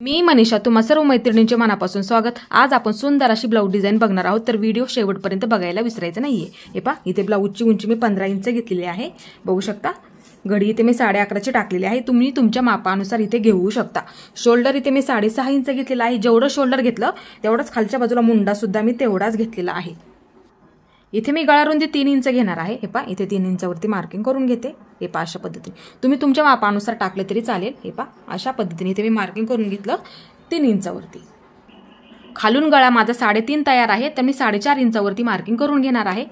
मी मनीषा, तुम्हा सर्व मैत्रिणींचे मनापासून स्वागत। आज आपण सुंदर अशी ब्लाऊज डिझाईन बघणार आहोत, तर व्हिडिओ शेवटपर्यंत बघायला विसरायचं नाहीये। हे पहा, इथे ब्लाऊजची उंची मी 15 इंच घेतलेली आहे, बघू शकता। घडी इथे मी 11.5 टाकलेली आहे, तुम्ही तुमच्या मापानुसार इथे घेऊ शकता। शोल्डर इथे मी 6.5 इंच घेतलेला आहे, जेवढं शोल्डर घेतलं तेवढंच खालच्या बाजूला मुंडा सुद्धा मी तेवढाच घेतलेला आहे। इथे मी गळा रुंदी 3 इंच घेणार आहे। हे पहा, इथे 3 इंचावरती मार्किंग करून घेते। हे पहा, अशा पद्धतीने तुम्ही तुमच्या मापानुसार टाकले तरी चालेल। हे पहा, अशा पद्धतीने इथे मी मार्किंग करून घेतलं 3 इंचावरती। खालून गळा माझा 3.5 तयार आहे, तर मी 4.5 इंचावरती मार्किंग करून घेणार आहे।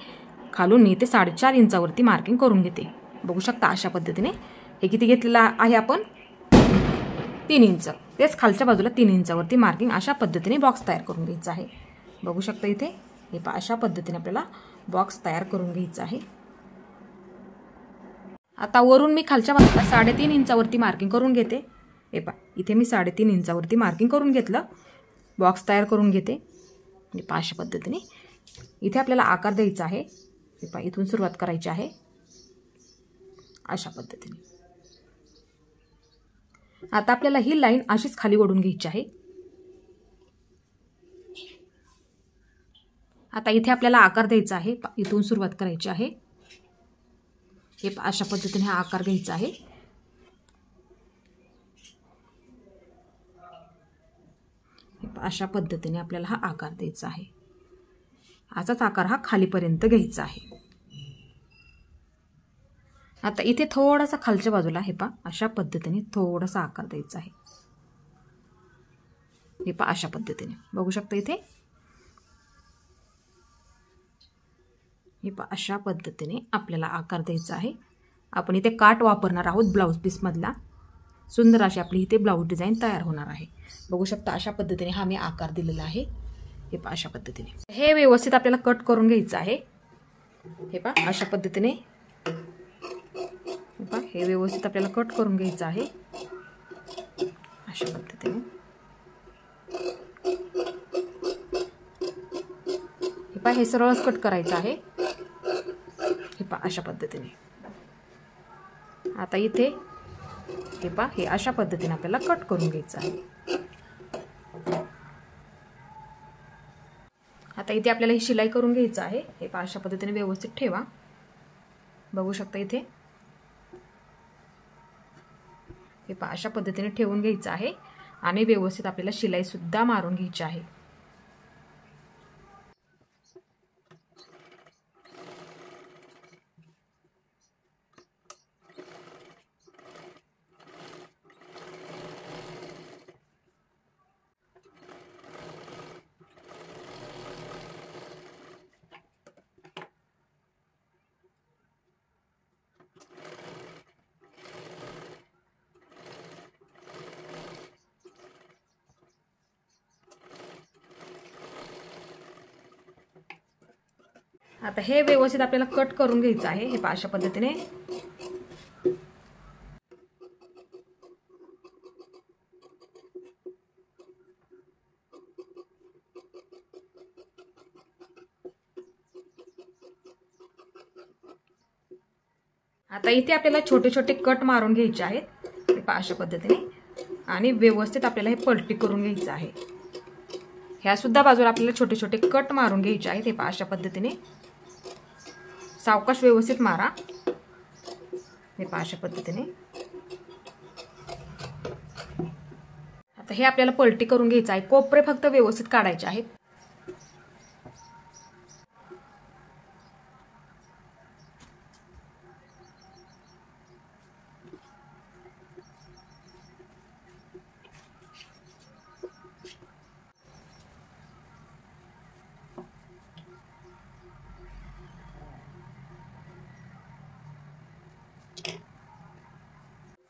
खालून मी इथे 4.5 इंचावरती मार्किंग करून घेते, बघू शकता। अशा पद्धतीने हे किती घेतलेला आहे आपण, 3 इंच, तेच खालच्या बाजूला 3 इंचावरती मार्किंग अशा पद्धतीने बॉक्स तयार करून घ्यायचा आहे, बघू शकता इथे। हे पहा, अशा पद्धतीने आपल्याला बॉक्स तयार करून घ्यायचा आहे। आता वरून मी खालच्या बाजूला 3.5 इंचावरती मार्किंग करून घेते। हे पहा, इथे मी 3.5 इंचावरती मार्किंग करून घेतलं, बॉक्स तयार करून घेते। हे पहा, अशा पद्धतीने इथे आपल्याला आकार द्यायचा आहे। हे पहा, इथून सुरुवात करायची आहे अशा पद्धतीने। आता आपल्याला ही लाईन अशीच खाली ओढून घ्यायची आहे। आता इथे आपल्याला आकार द्यायचा आहे, इथून सुरुवात करायची आहे। हे अशा पद्धतीने हा आकार घ्यायचा आहे। अशा पद्धतीने आपल्याला हा आकार द्यायचा आहे। असाच आकार हा खालीपर्यंत घ्यायचा आहे। आता इथे थोडासा खालच्या बाजूला हे पहा, अशा पद्धतीने थोडासा आकार द्यायचा आहे। हे पहा, अशा पद्धतीने बघू शकता इथे। हे पहा, अशा पद्धतीने आपल्याला आकार द्यायचा आहे। आपण इथे काट वापरणार आहोत ब्लाऊज पीस मधला। सुंदर अशी आपली इथे ब्लाऊज डिझाईन तयार होणार आहे, बघू शकता। अशा पद्धतीने हा मी आकार दिलेला आहे। हे पहा, अशा पद्धतीने हे व्यवस्थित आपल्याला कट करून घ्यायचं आहे। हे पहा, अशा पद्धतीने हे पहा, हे व्यवस्थित आपल्याला कट करून घ्यायचं आहे अशा पद्धतीने। हे पहा, हे सरळच कट करायचं आहे। हे पहा, अशा पद्धतीने। आता इथे हे पहा, हे अशा पद्धतीने आपल्याला कट करून घ्यायचं आहे। आता इथे आपल्याला ही शिलाई करून घ्यायचं आहे। हे पहा, अशा पद्धतीने व्यवस्थित ठेवा, बघू शकता इथे। हे पहा, अशा पद्धतीने ठेवून घ्यायचं आहे आणि व्यवस्थित आपल्याला शिलाई सुद्धा मारून घ्यायची आहे। आता हे व्यवस्थित आपल्याला कट करून घ्यायचं आहे। हे पहा, अशा पद्धतीने। आता इथे आपल्याला छोटे छोटे कट मारून घ्यायचे आहेत। हे पहा, अशा पद्धतीने, आणि व्यवस्थित आपल्याला हे पलटी करून घ्यायचं आहे। ह्या सुद्धा बाजूला आपल्याला छोटे छोटे कट मारून घ्यायचे आहेत। हे पहा, अशा पद्धतीने सावकाश व्यवस्थित मारा। हे पहा, अशा पद्धतीने। आता हे आपल्याला पलटी करून घ्यायचं आहे, कोपरे फक्त व्यवस्थित काढायचे आहेत।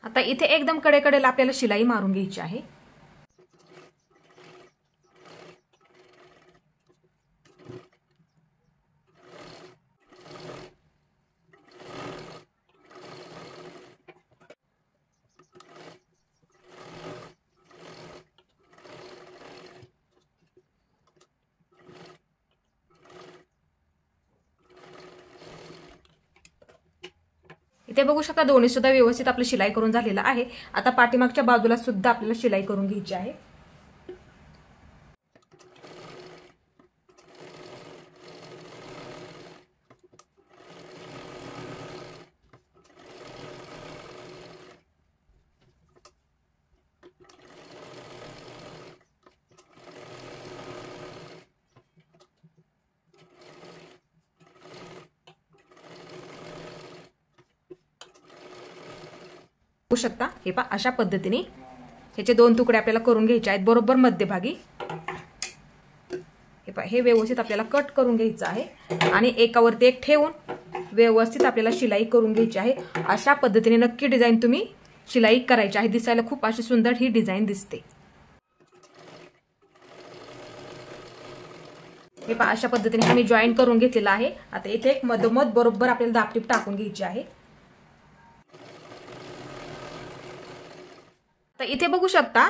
आता इथे एकदम कडेकडेला आपल्याला शिलाई मारून घ्यायची आहे। इथे बघू शकता दोन्ही सुद्धा व्यवस्थित आपलं शिलाई करून झालेलं आहे। आता पाठीमागच्या बाजूला सुद्धा आपल्याला शिलाई करून घ्यायची आहे। बघू शकता हे पहा अशा पद्धतीने ह्याचे 2 तुकडे आपल्याला करून घ्यायचे आहेत बरोबर मध्यभागी। हे पहा हे व्यवस्थित आपल्याला कट करून घ्यायचं आहे आणि एकावरती एक ठेवून व्यवस्थित आपल्याला शिलाई करून घ्यायची आहे। अशा पद्धतीने नक्की डिझाइन तुम्ही शिलाई करायची आहे, दिसायला खूप अशी सुंदर ही डिझाइन दिसते। हे पहा अशा पद्धतीने आम्ही जॉईन करून घेतलेला आहे। आता इथे एक मधोमध बरोबर आपल्याला दाबटीप टाकून घ्यायची आहे। तर इथे बघू शकता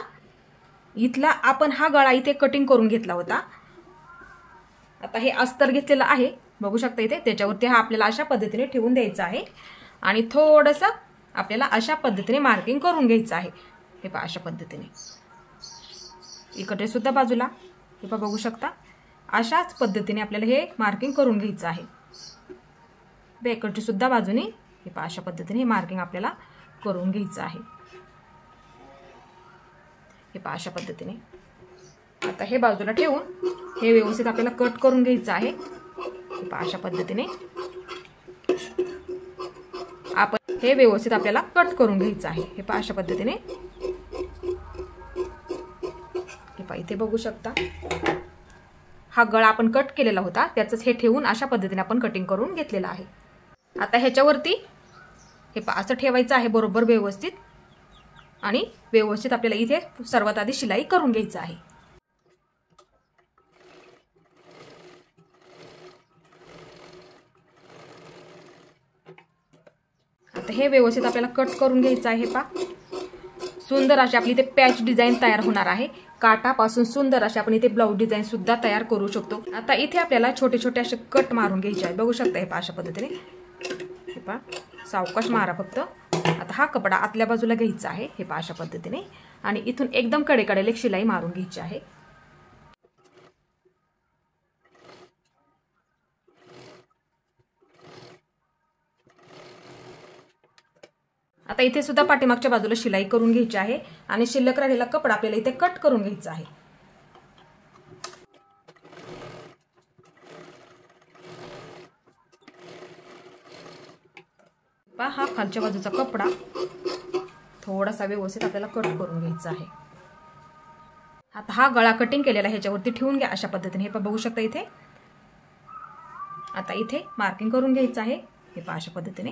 इथला आपण हा गळा इथे कटिंग करून घेतला होता। आता हे अस्तर घेतलेलं आहे बघू शकता इथे, त्याच्यावरती हा आपल्याला अशा पद्धतीने ठेवून द्यायचा आहे आणि थोडंसं आपल्याला अशा पद्धतीने मार्किंग करून घ्यायचं आहे। हे पहा अशा पद्धतीने इकडे सुद्धा बाजूला हे पहा बघू शकता अशाच पद्धतीने आपल्याला हे मार्किंग करून घ्यायचं आहे। बेकडची सुद्धा बाजूने हे पहा अशा पद्धतीने हे मार्किंग आपल्याला करून घ्यायचं आहे। हे पहा अशा पद्धतीने आता हे बाजूला ठेवून हे व्यवस्थित आपल्याला कट करून घ्यायचं आहे। हे पहा अशा पद्धतीने आपण हे व्यवस्थित आपल्याला कट करून घ्यायचं आहे। हे पहा अशा पद्धतीने हे पहा इथे बघू शकता हा गळा आपण कट केलेला होता त्याचंच हे ठेवून अशा पद्धतीने आपण कटिंग करून घेतलेला आहे। आता ह्याच्यावरती हे पहा असं ठेवायचं आहे बरोबर व्यवस्थित आणि व्यवस्थित आपल्याला इथे सर्वात आधी शिलाई करून घ्यायचं आहे। आता हे व्यवस्थित आपल्याला कट करून घ्यायचं आहे। पहा सुंदर अशी आपली इथे पॅच डिझाइन तयार होणार आहे। काठापासून सुंदर अशी आपण इथे ब्लाउज डिझाइन सुद्धा तयार करू शकतो। आता इथे आपल्याला छोटे छोटे असे कट मारून घ्यायचे आहे बघू शकता हे पहा अशा पद्धतीने हे पहा सावकाश मारा फक्त। आता हा कपडा आतल्या बाजूला घ्यायचा आहे हे पहा अशा पद्धतीने आणि इथून एकदम कडेकडेला एक शिलाई मारून घ्यायची आहे। आता इथे सुद्धा पाठीमागच्या बाजूला शिलाई करून घ्यायची आहे आणि शिल्लक राहिलेला कपडा आपल्याला इथे कट करून घ्यायचा आहे। पहा हा खालच्या बाजूचा कपडा थोडासा व्यवस्थित आपल्याला कट करून घ्यायचा आहे। आता हा गळा कटिंग केलेला ह्याच्यावरती ठेवून घ्या अशा पद्धतीने हे पहा बघू शकता इथे। आता इथे मार्किंग करून घ्यायचं आहे हे पहा अशा पद्धतीने,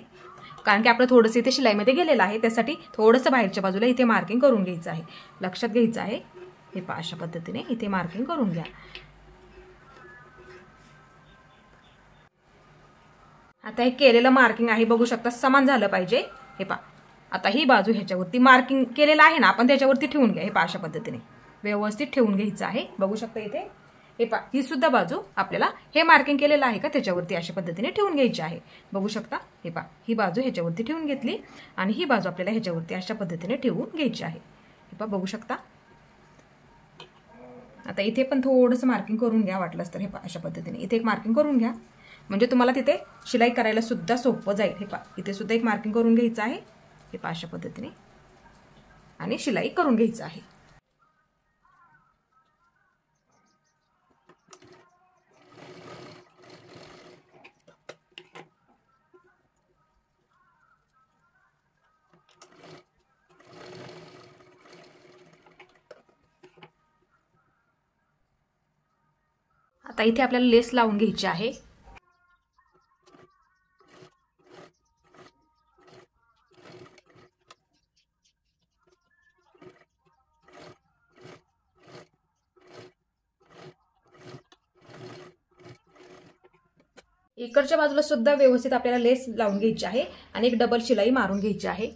कारण की आपलं थोडंसं इथे शिलाईमध्ये गेलेलं आहे त्यासाठी थोडंसं बाहेरच्या बाजूला इथे मार्किंग करून घ्यायचं आहे। लक्षात घ्यायचं आहे हे पहा अशा पद्धतीने इथे मार्किंग करून घ्या। आता हे केलेलं मार्किंग आहे बघू शकता समान झालं पाहिजे। हे पहा आता ही बाजू ह्याच्यावरती मार्किंग केलेलं आहे ना आपण त्याच्यावरती ठेवून घ्या। हे पहा अशा पद्धतीने व्यवस्थित ठेवून घ्यायचं आहे बघू शकता इथे। हे पहा ही सुद्धा बाजू आपल्याला हे मार्किंग केलेलं आहे का त्याच्यावरती अशा पद्धतीने ठेवून घ्यायची आहे बघू शकता। हे पहा ही बाजू ह्याच्यावरती ठेवून घेतली आणि ही बाजू आपल्याला ह्याच्यावरती अशा पद्धतीने ठेवून घ्यायची आहे। हे पहा बघू शकता। आता इथे पण थोडंसं मार्किंग करून घ्या वाटलंच तर हे पहा अशा पद्धतीने इथे एक मार्किंग करून घ्या म्हणजे तुम्हाला तिथे शिलाई करायला सुद्धा सोपं जाईल। हे पहा इथे सुद्धा एक मार्किंग करून घ्यायचं आहे हे पहा अशा पद्धतीने आणि शिलाई करून घ्यायचं आहे। आता इथे आपल्याला लेस लावून घ्यायची आहे। इकडच्या बाजूला सुद्धा व्यवस्थित आपल्याला लेस लावून घ्यायची आहे आणि एक डबल शिलाई मारून घ्यायची आहे।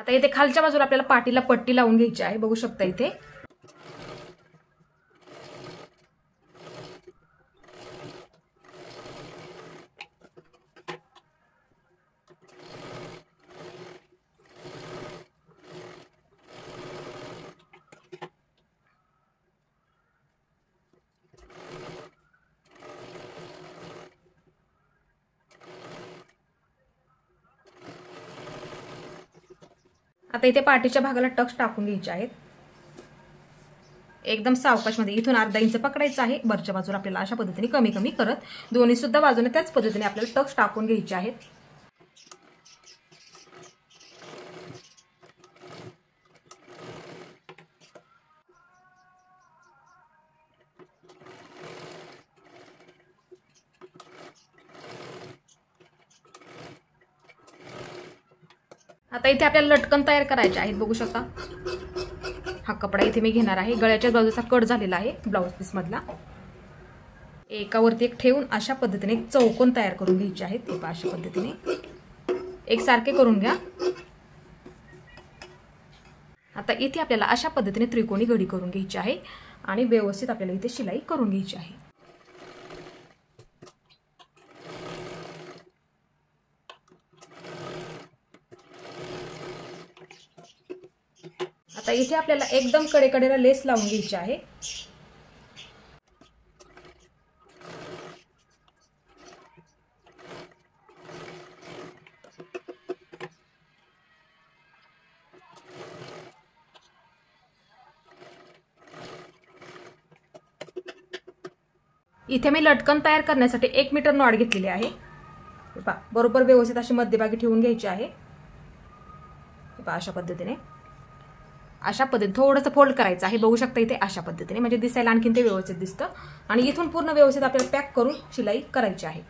आता इथे खालच्या बाजूला आपल्याला पाठीला पट्टी लावून घ्यायची आहे, बघू शकता इथे. आता इथे पाठीच्या भागाला टक्स टाकून घ्यायचे आहेत, एकदम सावकाशमध्ये. इथून अर्धा इंच पकडायचं आहे, वरच्या बाजूला आपल्याला अशा पद्धतीने कमी कमी करत दोन्ही सुद्धा बाजूने त्याच पद्धतीने आपल्याला टक्स टाकून घ्यायचे आहेत. आता इथे आपल्याला लटकन तयार करायचे आहेत, बघू शकता. हा कपडा इथे मी घेणार आहे, गळ्याच्या बाजूचा कट झालेला आहे ब्लाऊज पीस मधला. एकावरती एक ठेवून अशा पद्धतीने एक चौकोन तयार करून घ्यायचे आहेत. अशा पद्धतीने एकसारखे करून घ्या. आता इथे आपल्याला अशा पद्धतीने त्रिकोणी घडी करून घ्यायची आहे आणि व्यवस्थित आपल्याला इथे शिलाई करून घ्यायची आहे. आता इथे आपल्याला एकदम कडेकडेला लेस लावून घ्यायची आहे. इथे मी लटकन तयार करण्यासाठी 1 मीटर नॉट घेतलेली आहे. बरोबर व्यवस्थित अशी मध्यभागी ठेवून घ्यायची आहे. अशा पद्धतीने थोडंसं फोल्ड करायचं आहे, बघू शकता इथे. अशा पद्धतीने म्हणजे दिसायला आणखीन ते व्यवस्थित दिसतं. आणि इथून पूर्ण व्यवस्थित आपल्याला पॅक करून शिलाई करायची आहे.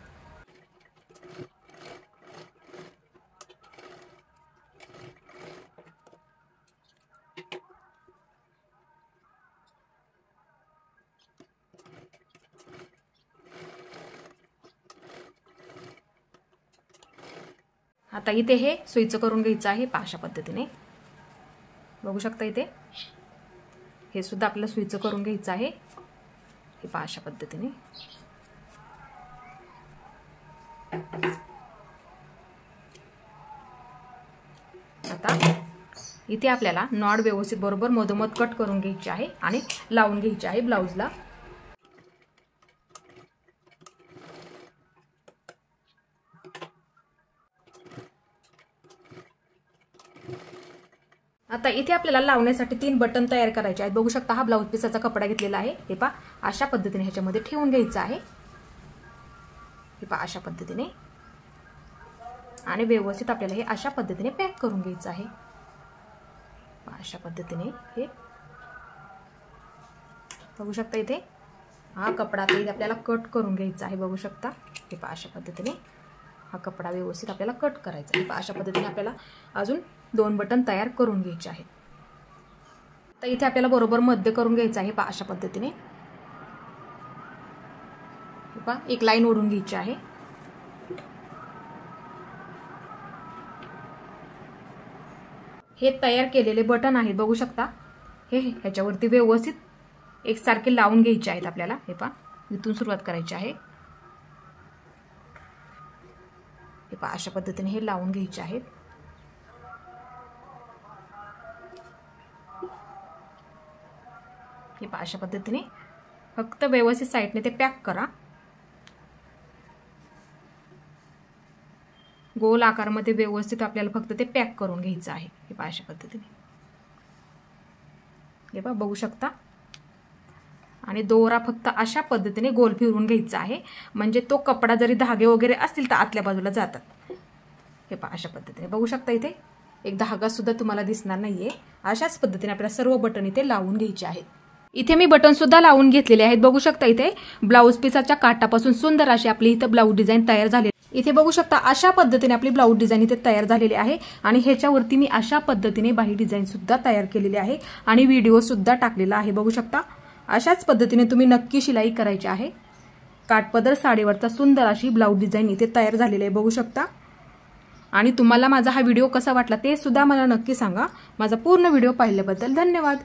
आता इथे हे सुईचं करून घ्यायचं आहे, अशा पद्धतीने बघू शकता इथे. हे सुद्धा आपल्याला सुईचं करून घ्यायचं आहे, हे अशा पद्धतीने. आता इथे आपल्याला नॉट व्यवस्थित बरोबर मधोमध कट करून घ्यायची आहे आणि लावून घ्यायची आहे ब्लाऊजला. आता इथे आपल्याला लावण्यासाठी 3 बटन तयार करायचे आहेत, बघू शकता. हा ब्लाऊज पीसाचा कपडा घेतलेला आहे, हे अशा पद्धतीने ह्याच्यामध्ये ठेवून घ्यायचं आहे, हे अशा पद्धतीने. आणि व्यवस्थित आपल्याला हे अशा पद्धतीने पॅक करून घ्यायचं आहे, अशा पद्धतीने. हे बघू शकता इथे हा कपडा इथे आपल्याला कट करून घ्यायचा आहे, बघू शकता. हे अशा पद्धतीने हा कपडा व्यवस्थित आपल्याला कट करायचा आहे. अशा पद्धतीने आपल्याला अजून 2 बटन तयार करून घ्यायचे आहेत. तर इथे आपल्याला बरोबर मध्य करून घ्यायचं आहे, अशा पद्धतीने. एक लाईन ओढून घ्यायची आहे. हे तयार केलेले बटन आहेत, बघू शकता. हे ह्याच्यावरती व्यवस्थित एकसारखे लावून घ्यायचे आहेत आपल्याला. हे इथून सुरुवात करायची आहे, हे अशा पद्धतीने हे लावून घ्यायचे आहेत. हे अशा पद्धतीने फक्त व्यवस्थित साईडने ते पॅक करा. गोल आकारामध्ये व्यवस्थित आपल्याला फक्त ते पॅक करून घ्यायचं आहे, हे अशा पद्धतीने. हे बघू शकता. आणि दोरा फक्त अशा पद्धतीने गोल फिरवून घ्यायचा आहे, म्हणजे तो कपडा जरी धागे वगैरे असतील तर आतल्या बाजूला जातात. हे अशा पद्धतीने बघू शकता. इथे एक धागा सुद्धा तुम्हाला दिसणार नाहीये. अशाच पद्धतीने आपल्याला सर्व बटन इथे लावून घ्यायचे आहेत. इथे मी बटन सुद्धा लावून घेतलेले आहेत, बघू शकता. इथे ब्लाऊज पीसाच्या काठापासून सुंदर अशी आपली इथे ब्लाऊज डिझाईन तयार झाली. इथे बघू शकता अशा पद्धतीने आपली ब्लाऊज डिझाईन इथे तयार झालेली आहे. आणि ह्याच्यावरती मी अशा पद्धतीने बाही डिझाईन सुद्धा तयार केलेली आहे आणि व्हिडिओ सुद्धा टाकलेला आहे, बघू शकता. अशाच पद्धतीने तुम्ही नक्की शिलाई करायची आहे. काठपदर साडीवरचा सुंदर अशी ब्लाऊज डिझाईन इथे तयार झालेली आहे, बघू शकता. आणि तुम्हाला माझा हा व्हिडिओ कसा वाटला ते सुद्धा मला नक्की सांगा। माझा पूर्ण व्हिडिओ पाहिल्याबद्दल धन्यवाद।